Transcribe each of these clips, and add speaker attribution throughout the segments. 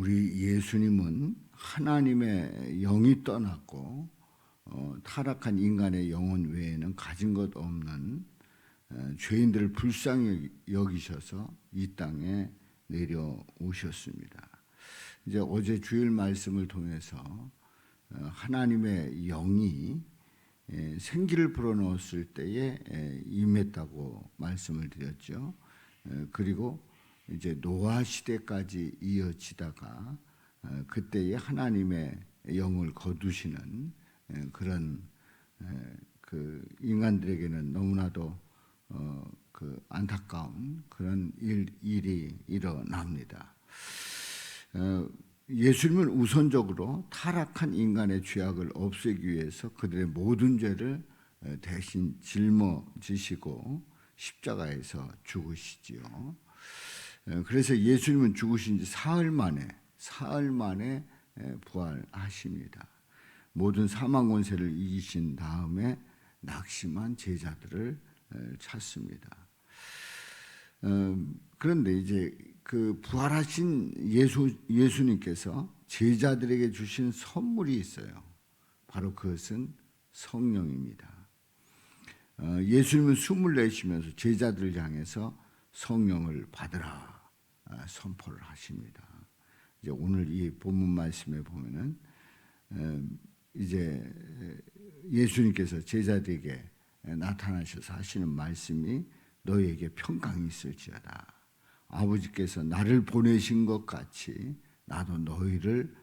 Speaker 1: 우리 예수님은 하나님의 영이 떠났고 타락한 인간의 영혼 외에는 가진 것 없는 죄인들을 불쌍히 여기셔서 이 땅에 내려오셨습니다. 이제 어제 주일 말씀을 통해서 하나님의 영이 생기를 불어넣었을 때에 임했다고 말씀을 드렸죠. 그리고 이제 노아 시대까지 이어지다가 그때에 하나님의 영을 거두시는 그런 그 인간들에게는 너무나도 그 안타까운 그런 일이 일어납니다. 예수님은 우선적으로 타락한 인간의 죄악을 없애기 위해서 그들의 모든 죄를 대신 짊어지시고 십자가에서 죽으시지요. 그래서 예수님은 죽으신 지 사흘 만에 부활하십니다. 모든 사망 권세를 이기신 다음에 낙심한 제자들을 찾습니다. 그런데 이제 그 부활하신 예수님께서 제자들에게 주신 선물이 있어요. 바로 그것은 성령입니다. 예수님은 숨을 내쉬면서 제자들을 향해서 성령을 받으라 선포를 하십니다. 이제 오늘 이 본문 말씀에 보면은 이제 예수님께서 제자들에게 나타나셔서 하시는 말씀이 너희에게 평강이 있을지어다. 아버지께서 나를 보내신 것 같이 나도 너희를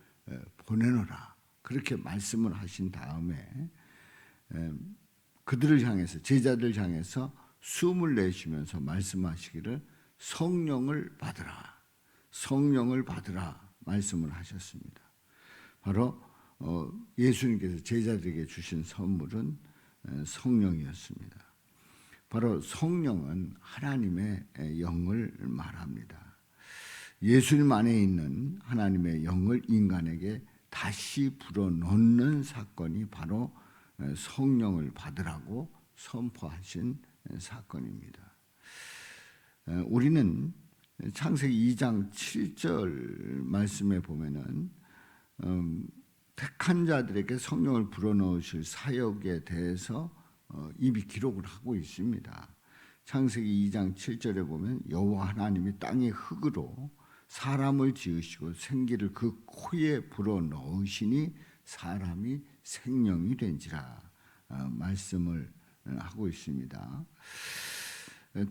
Speaker 1: 보내노라. 그렇게 말씀을 하신 다음에 그들을 향해서 제자들 향해서 숨을 내쉬면서 말씀하시기를 성령을 받으라. 성령을 받으라 말씀을 하셨습니다. 바로 예수님께서 제자들에게 주신 선물은 성령이었습니다. 바로 성령은 하나님의 영을 말합니다. 예수님 안에 있는 하나님의 영을 인간에게 다시 불어넣는 사건이 바로 성령을 받으라고 선포하신 사건입니다. 우리는 창세기 2장 7절 말씀에 보면은 택한 자들에게 성령을 불어넣으실 사역에 대해서 이미 기록을 하고 있습니다. 창세기 2장 7절에 보면 여호와 하나님이 땅의 흙으로 사람을 지으시고 생기를 그 코에 불어넣으시니 사람이 생명이 된지라 말씀을 하고 있습니다.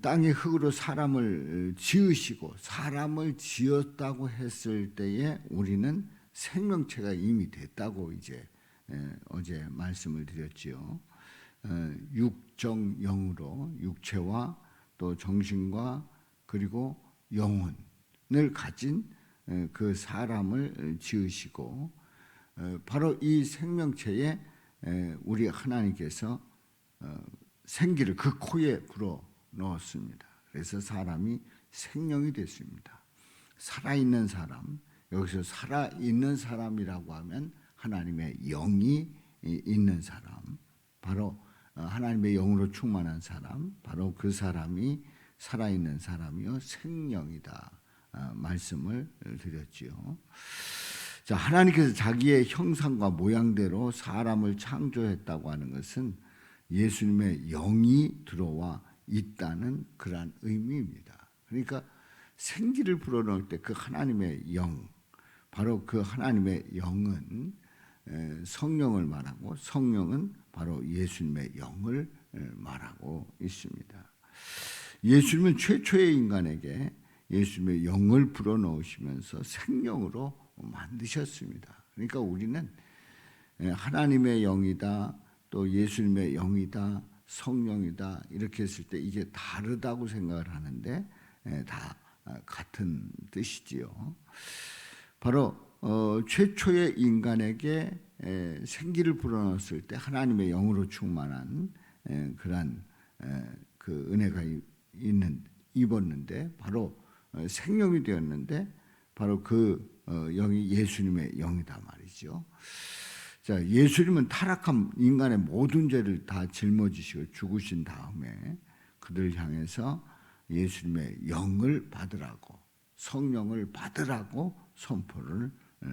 Speaker 1: 땅의 흙으로 사람을 지으시고 사람을 지었다고 했을 때에 우리는 생명체가 이미 됐다고 이제 어제 말씀을 드렸지요. 육정영으로 육체와 또 정신과 그리고 영혼을 가진 그 사람을 지으시고 바로 이 생명체에 우리 하나님께서 생기를 그 코에 불어 넣었습니다. 그래서 사람이 생명이 됐습니다. 살아있는 사람, 여기서 살아있는 사람이라고 하면 하나님의 영이 있는 사람, 바로 하나님의 영으로 충만한 사람, 바로 그 사람이 살아있는 사람이요 생명이다 말씀을 드렸지요. 자, 하나님께서 자기의 형상과 모양대로 사람을 창조했다고 하는 것은 예수님의 영이 들어와 있다는 그러한 의미입니다. 그러니까 생기를 불어넣을 때 그 하나님의 영, 바로 그 하나님의 영은 성령을 말하고 성령은 바로 예수님의 영을 말하고 있습니다. 예수님은 최초의 인간에게 예수님의 영을 불어넣으시면서 생명으로 만드셨습니다. 그러니까 우리는 하나님의 영이다, 또 예수님의 영이다, 성령이다 이렇게 했을 때 이게 다르다고 생각을 하는데 다 같은 뜻이지요. 바로 최초의 인간에게 생기를 불어넣었을 때 하나님의 영으로 충만한 그러한 그 은혜가 입었는데 바로 생명이 되었는데 바로 그 영이 예수님의 영이다 말이죠. 자, 예수님은 타락한 인간의 모든 죄를 다 짊어지시고 죽으신 다음에 그들을 향해서 예수님의 영을 받으라고 성령을 받으라고 선포를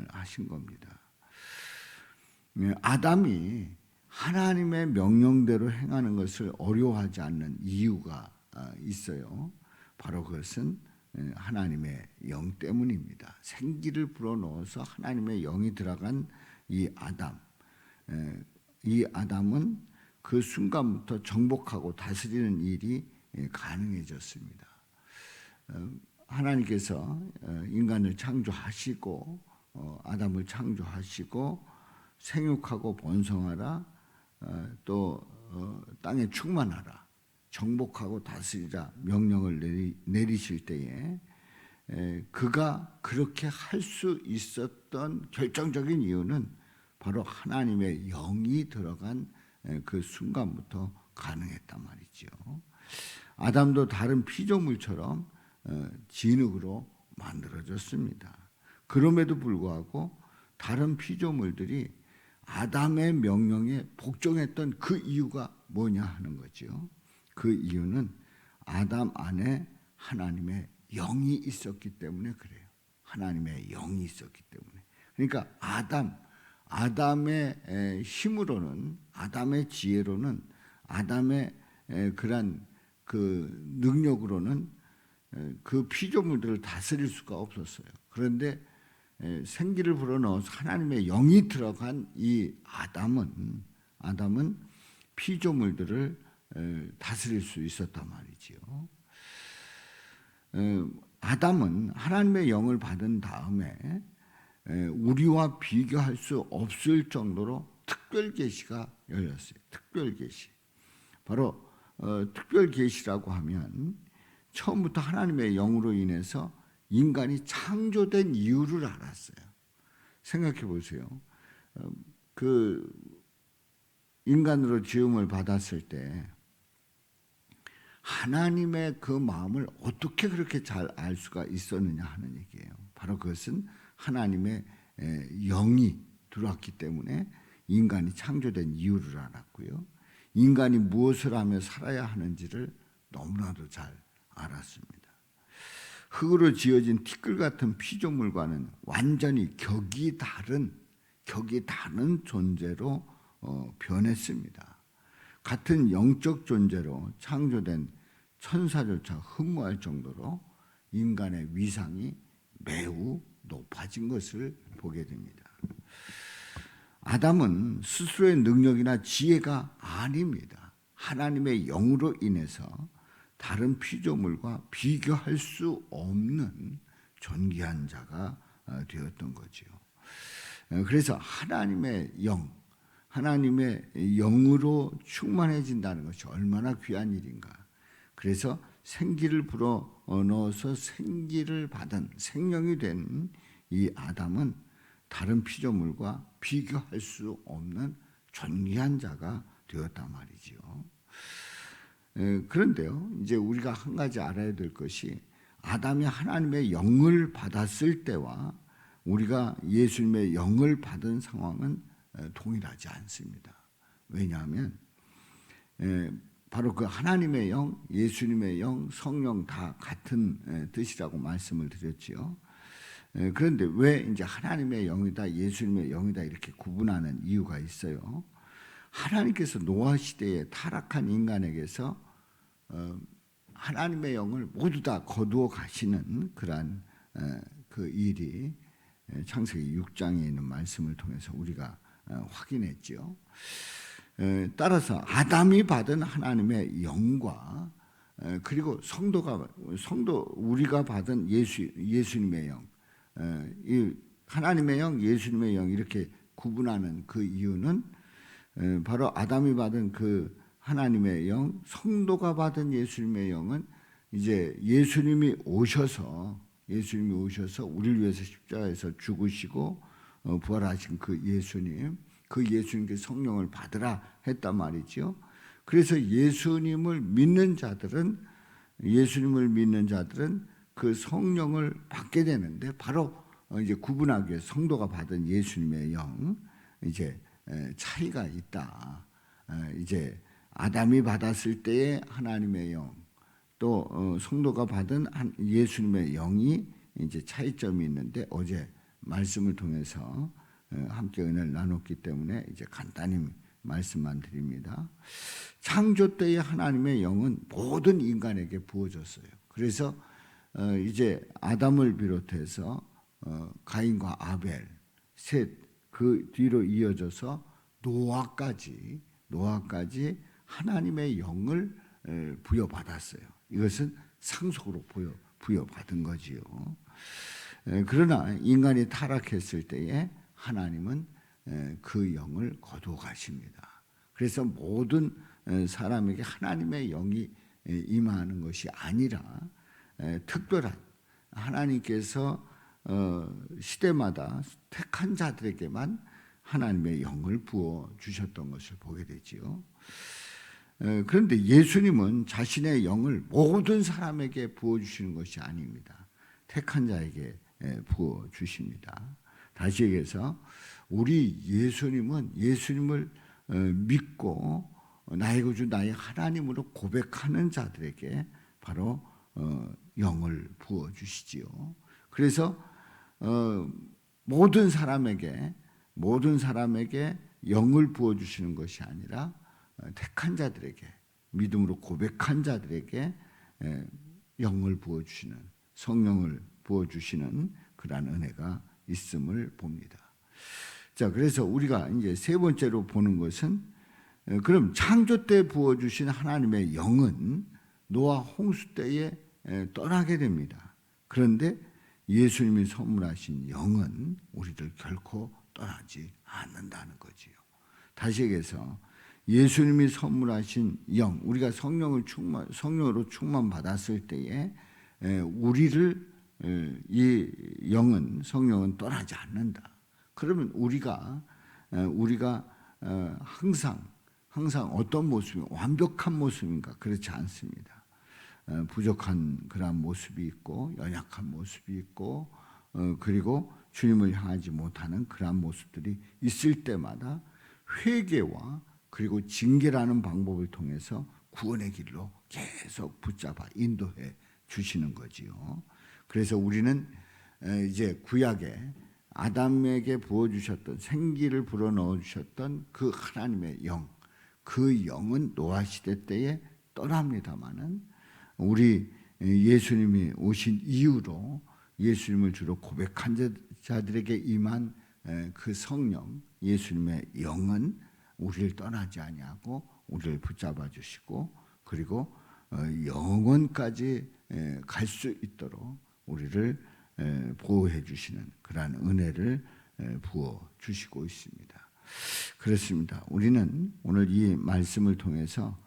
Speaker 1: 하신 겁니다. 아담이 하나님의 명령대로 행하는 것을 어려워하지 않는 이유가 있어요. 바로 그것은 하나님의 영 때문입니다. 생기를 불어넣어서 하나님의 영이 들어간 이 아담은 그 순간부터 정복하고 다스리는 일이 가능해졌습니다. 하나님께서 인간을 창조하시고 아담을 창조하시고 생육하고 번성하라, 또 땅에 충만하라, 정복하고 다스리라 명령을 내리실 때에 그가 그렇게 할 수 있었던 결정적인 이유는 바로 하나님의 영이 들어간 그 순간부터 가능했단 말이죠. 아담도 다른 피조물처럼 진흙으로 만들어졌습니다. 그럼에도 불구하고 다른 피조물들이 아담의 명령에 복종했던 그 이유가 뭐냐 하는 거죠. 그 이유는 아담 안에 하나님의 영이 있었기 때문에 그래요. 하나님의 영이 있었기 때문에. 그러니까 아담의 힘으로는, 아담의 지혜로는, 아담의 그런 그 능력으로는 그 피조물들을 다스릴 수가 없었어요. 그런데 생기를 불어넣어서 하나님의 영이 들어간 이 아담은 피조물들을 다스릴 수 있었단 말이지요. 아담은 하나님의 영을 받은 다음에 우리와 비교할 수 없을 정도로 특별 계시가 열렸어요. 특별 계시. 바로 특별 계시라고 하면 처음부터 하나님의 영으로 인해서 인간이 창조된 이유를 알았어요. 생각해 보세요. 그 인간으로 지음을 받았을 때 하나님의 그 마음을 어떻게 그렇게 잘 알 수가 있었느냐 하는 얘기예요. 바로 그것은 하나님의 영이 들어왔기 때문에 인간이 창조된 이유를 알았고요. 인간이 무엇을 하며 살아야 하는지를 너무나도 잘 알았습니다. 흙으로 지어진 티끌 같은 피조물과는 완전히 격이 다른 존재로 변했습니다. 같은 영적 존재로 창조된 천사조차 흠모할 정도로 인간의 위상이 매우 높아진 것을 보게 됩니다. 아담은 스스로의 능력이나 지혜가 아닙니다. 하나님의 영으로 인해서 다른 피조물과 비교할 수 없는 존귀한 자가 되었던 거죠. 그래서 하나님의 영으로 충만해진다는 것이 얼마나 귀한 일인가. 그래서 생기를 불어넣어서 생기를 받은 생명이 된 이 아담은 다른 피조물과 비교할 수 없는 존귀한 자가 되었단 말이죠. 그런데요, 이제 우리가 한 가지 알아야 될 것이 아담이 하나님의 영을 받았을 때와 우리가 예수님의 영을 받은 상황은 동일하지 않습니다. 왜냐하면 바로 그 하나님의 영, 예수님의 영, 성령 다 같은 뜻이라고 말씀을 드렸지요. 그런데 왜 이제 하나님의 영이다, 예수님의 영이다 이렇게 구분하는 이유가 있어요. 하나님께서 노아 시대에 타락한 인간에게서 하나님의 영을 모두 다 거두어 가시는 그러한 그 일이 창세기 6장에 있는 말씀을 통해서 우리가 확인했죠. 따라서 아담이 받은 하나님의 영과 그리고 우리가 받은 예수님의 영, 이 하나님의 영, 예수님의 영 이렇게 구분하는 그 이유는 바로 아담이 받은 그 하나님의 영, 성도가 받은 예수님의 영은 이제 예수님이 오셔서 우리를 위해서 십자가에서 죽으시고 부활하신 그 예수님께 성령을 받으라 했단 말이죠. 그래서 예수님을 믿는 자들은 그 성령을 받게 되는데 바로 이제 구분하기 위해 성도가 받은 예수님의 영 이제 차이가 있다. 이제 아담이 받았을 때의 하나님의 영, 또 성도가 받은 예수님의 영이 이제 차이점이 있는데 어제 말씀을 통해서 함께 은혜를 나눴기 때문에 이제 간단히 말씀만 드립니다. 창조 때의 하나님의 영은 모든 인간에게 부어졌어요. 그래서 이제 아담을 비롯해서 가인과 아벨, 셋, 그 뒤로 이어져서 노아까지 하나님의 영을 부여받았어요. 이것은 상속으로 부여받은 거지요. 그러나 인간이 타락했을 때에 하나님은 그 영을 거두어 가십니다. 그래서 모든 사람에게 하나님의 영이 임하는 것이 아니라 특별한 하나님께서 시대마다 택한 자들에게만 하나님의 영을 부어 주셨던 것을 보게 되지요. 그런데 예수님은 자신의 영을 모든 사람에게 부어 주시는 것이 아닙니다. 택한 자에게 부어 주십니다. 다시 얘기해서 우리 예수님을 믿고 나의 구주 나의 하나님으로 고백하는 자들에게 바로 영을 부어 주시지요. 그래서 모든 사람에게 영을 부어 주시는 것이 아니라 택한 자들에게, 믿음으로 고백한 자들에게 영을 부어 주시는, 성령을 부어 주시는 그러한 은혜가 있음을 봅니다. 자, 그래서 우리가 이제 세 번째로 보는 것은, 그럼 창조 때 부어 주신 하나님의 영은 노아 홍수 때에 떠나게 됩니다. 그런데 예수님이 선물하신 영은 우리를 결코 떠나지 않는다는 거지요. 다시 얘기해서 예수님이 선물하신 영, 우리가 성령으로 충만 받았을 때에 우리를 이 영은, 성령은 떠나지 않는다. 그러면 우리가 항상 어떤 모습이 완벽한 모습인가? 그렇지 않습니다. 부족한 그런 모습이 있고 연약한 모습이 있고 그리고 주님을 향하지 못하는 그런 모습들이 있을 때마다 회개와 그리고 징계라는 방법을 통해서 구원의 길로 계속 붙잡아 인도해 주시는 거지요. 그래서 우리는 이제 구약에 아담에게 부어주셨던, 생기를 불어넣어 주셨던 그 하나님의 영, 그 영은 노아 시대 때에 떠납니다마는 우리 예수님이 오신 이후로 예수님을 주로 고백한 자들에게 임한 그 성령, 예수님의 영은 우리를 떠나지 아니하고 우리를 붙잡아 주시고 그리고 영원까지 갈 수 있도록 우리를 보호해 주시는 그러한 은혜를 부어 주시고 있습니다. 그렇습니다. 우리는 오늘 이 말씀을 통해서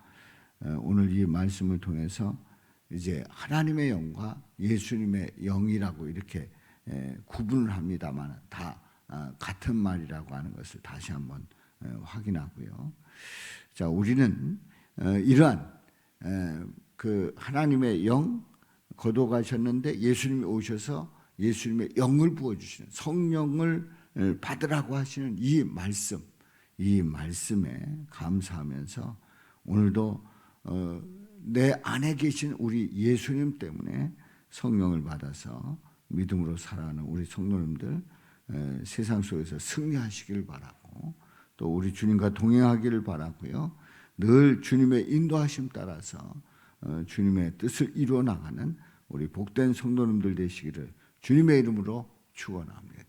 Speaker 1: 이제 하나님의 영과 예수님의 영이라고 이렇게 구분을 합니다만 다 같은 말이라고 하는 것을 다시 한번 확인하고요. 자, 우리는 이러한 그 하나님의 영 거둬 가셨는데 예수님이 오셔서 예수님의 영을 부어 주시는, 성령을 받으라고 하시는 이 말씀에 감사하면서 오늘도 내 안에 계신 우리 예수님 때문에 성령을 받아서 믿음으로 살아가는 우리 성도님들 세상 속에서 승리하시길 바라고, 또 우리 주님과 동행하기를 바라고요. 늘 주님의 인도하심 따라서 주님의 뜻을 이루어 나가는 우리 복된 성도님들 되시기를 주님의 이름으로 축원합니다.